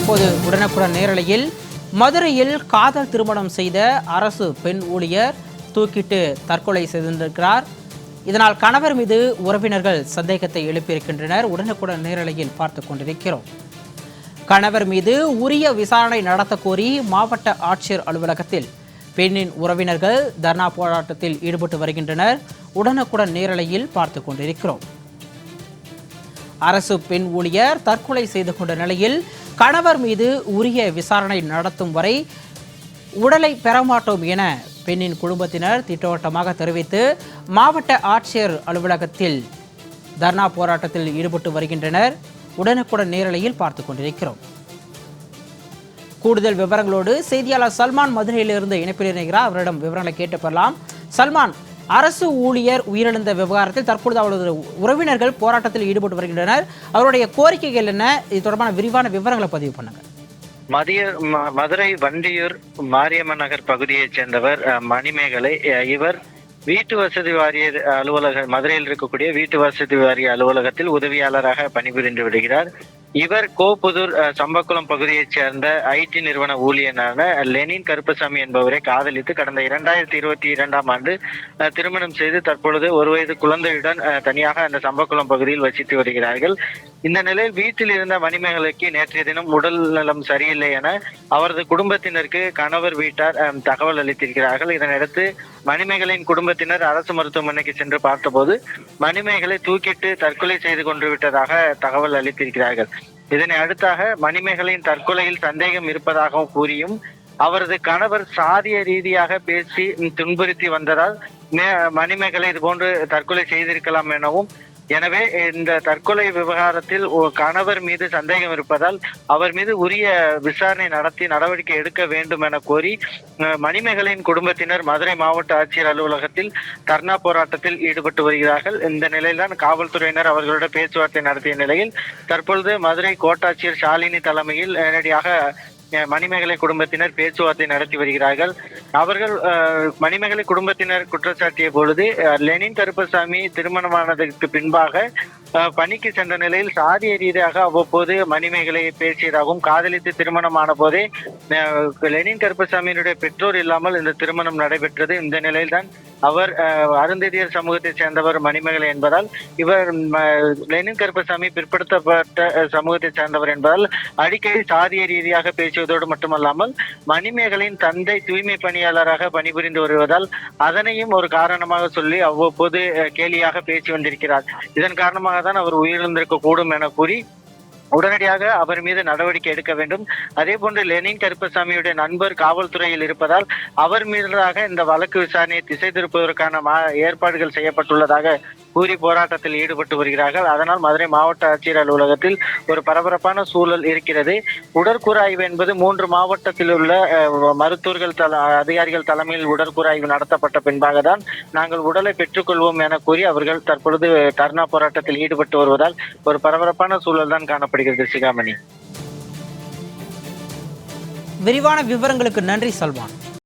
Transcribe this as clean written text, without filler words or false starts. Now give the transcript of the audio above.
தற்போது உடனுக்குடன் நேரலையில் மதுரையில் காதல் திருமணம் செய்த அரசு பெண் ஊழியர் தூக்கிட்டு தற்கொலை செய்திருக்கிறார். இதனால் கணவர் மீது உறவினர்கள் சந்தேகத்தை எழுப்பியிருக்கின்றனர். உடனுக்குடன் நேரலையில் பார்த்துக் கொண்டிருக்கிறோம். கணவர் மீது உரிய விசாரணை நடத்த கோரி மாவட்ட ஆட்சியர் அலுவலகத்தில் பெண்ணின் உறவினர்கள் தர்ணா போராட்டத்தில் ஈடுபட்டு வருகின்றனர். உடனுக்குடன் நேரலையில் பார்த்துக் கொண்டிருக்கிறோம். அரசு பெண் ஊழியர் தற்கொலை செய்து கொண்ட நிலையில் கணவர் மீது உரிய விசாரணை நடத்தும் வரை உடலை பெறமாட்டோம் என பெண்ணின் குடும்பத்தினர் திட்டவட்டமாக தெரிவித்து மாவட்ட ஆட்சியர் அலுவலகத்தில் தர்ணா போராட்டத்தில் ஈடுபட்டு வருகின்றனர். உடனுக்குடன் நேரலையில் பார்த்துக் கொண்டிருக்கிறோம். கூடுதல் விவரங்களோடு செய்தியாளர் சல்மான் மதுரையிலிருந்து இணைப்பில் இணைகிறார். அவரிடம் விவரங்களை கேட்டு பெறலாம். சல்மான், அரசு ஊழியர் உயிரிழந்த விவகாரத்தில் தற்பொழுது அவரது உறவினர்கள் போராட்டத்தில் ஈடுபட்டு வருகின்றனர். அவருடைய கோரிக்கைகள் என்ன? இது தொடர்பான விரிவான விவரங்களை பதிவு பண்ணுங்க. மதுரை வண்டியூர் மாரியம்மன் நகர் பகுதியைச் சேர்ந்தவர் மணிமேகலை. இவர் வீட்டு வசதி வாரிய மதுரையில் இருக்கக்கூடிய வீட்டு வசதி வாரிய அலுவலகத்தில் உதவியாளராக பணிபுரிந்து வருகிறார். இவர் கோப்புதூர் சம்பக்குளம் பகுதியைச் சேர்ந்த ஐடி நிறுவன ஊழியரான லெனின் கருப்பசாமி என்பவரை காதலித்து கடந்த 2022ஆம் ஆண்டு திருமணம் செய்து தற்பொழுது ஒரு வயது குழந்தையுடன் தனியாக அந்த சம்பக்குளம் பகுதியில் வசித்து வருகிறார்கள். இந்த நிலையில் வீட்டில் இருந்த மணிமேகலைக்கு நேற்றைய தினம் உடல் நலம் சரியில்லை என அவரது குடும்பத்தினருக்கு கணவர் வீட்டார் தகவல் அளித்திருக்கிறார்கள். இதனையடுத்து மணிமேகலையின் குடும்பத்தினர் அரசு மருத்துவமனைக்கு சென்று பார்த்தபோது மணிமேகலை தூக்கிட்டு தற்கொலை செய்து கொண்டு விட்டதாக தகவல் அளித்திருக்கிறார்கள். இதனை அடுத்தாக மணிமேகலையின் தற்கொலையில் சந்தேகம் இருப்பதாகவும் கூறியும் அவரது கணவர் சாதிய ரீதியாக பேசி துன்புறுத்தி வந்ததால் மணிமேகலை இதுபோன்று தற்கொலை செய்திருக்கலாம் எனவும், எனவே இந்த தற்கொலை விவகாரத்தில் கணவர் மீது சந்தேகம் இருப்பதால் அவர் மீது உரிய விசாரணை நடத்தி நடவடிக்கை எடுக்க வேண்டும் என கோரி மணிமேகலையின் குடும்பத்தினர் மதுரை மாவட்ட ஆட்சியர் அலுவலகத்தில் தர்ணா போராட்டத்தில் ஈடுபட்டு வருகிறார்கள். இந்த நிலையில்தான் காவல்துறையினர் அவர்களோட பேச்சுவார்த்தை நடத்திய நிலையில் தற்பொழுது மதுரை கோட்டாட்சியர் ஷாலினி தலைமையில் நேரடியாக மணிமேகலை குடும்பத்தினர் பேச்சுவார்த்தை நடத்தி வருகிறார்கள். அவர்கள் மணிமேகலை குடும்பத்தினர் குற்றச்சாட்டிய பொழுது லெனின் கருப்பசாமி திருமணமானதற்கு பின்பாக பணிக்கு சென்ற நிலையில் சாதிய ரீதியாக அவ்வப்போது மணிமேகலையை பேசியதாகவும், காதலித்து திருமணமான போதே லெனின் கருப்பசாமியினுடைய பெற்றோர் இல்லாமல் இந்த திருமணம் நடைபெற்றது. இந்த நிலையில்தான் அவர் அருந்ததியர் சமூகத்தை சேர்ந்தவர் மணிமேகலை என்பதால் இவர் லெனின் கருப்பசாமி பிற்படுத்தப்பட்ட சமூகத்தை சேர்ந்தவர் என்பதால் அடிக்கடி சாதிய ரீதியாக பேசுவதோடு மட்டுமல்லாமல் மணிமேகலையின் தந்தை தூய்மை பணியாளராக பணிபுரிந்து வருவதால் அதனையும் ஒரு காரணமாக சொல்லி அவ்வப்போது கேலியாக பேசி வந்திருக்கிறார். இதன் காரணமாக தான் அவர் உயிரிழந்திருக்க கூடும் என கூறி உடனடியாக அவர் மீது நடவடிக்கை எடுக்க வேண்டும். அதே போன்று லெனின் கருப்பசாமியுடைய நண்பர் காவல்துறையில் இருப்பதால் அவர் மீதாக இந்த வழக்கு விசாரணையை திசை திருப்பதற்கான ஏற்பாடுகள் செய்யப்பட்டுள்ளதாக கூறி போராட்டத்தில் ஈடுபட்டு வருகிறார்கள். அதனால் மதுரை மாவட்ட ஆட்சியர் அலுவலகத்தில் ஒரு பரபரப்பான சூழல் இருக்கிறது. உடற்கூறாய்வு என்பது 3 மாவட்டத்தில் உள்ள மருத்துவர்கள் அதிகாரிகள் தலைமையில் உடற்கூறாய்வு நடத்தப்பட்ட பின்பாக தான் நாங்கள் உடலை பெற்றுக்கொள்வோம் என கூறி அவர்கள் தற்பொழுது தர்ணா போராட்டத்தில் ஈடுபட்டு வருவதால் ஒரு பரபரப்பான சூழல் தான் காணப்படுகிறது. சிகாமணி, விரிவான விவரங்களுக்கு நன்றி சல்மான்.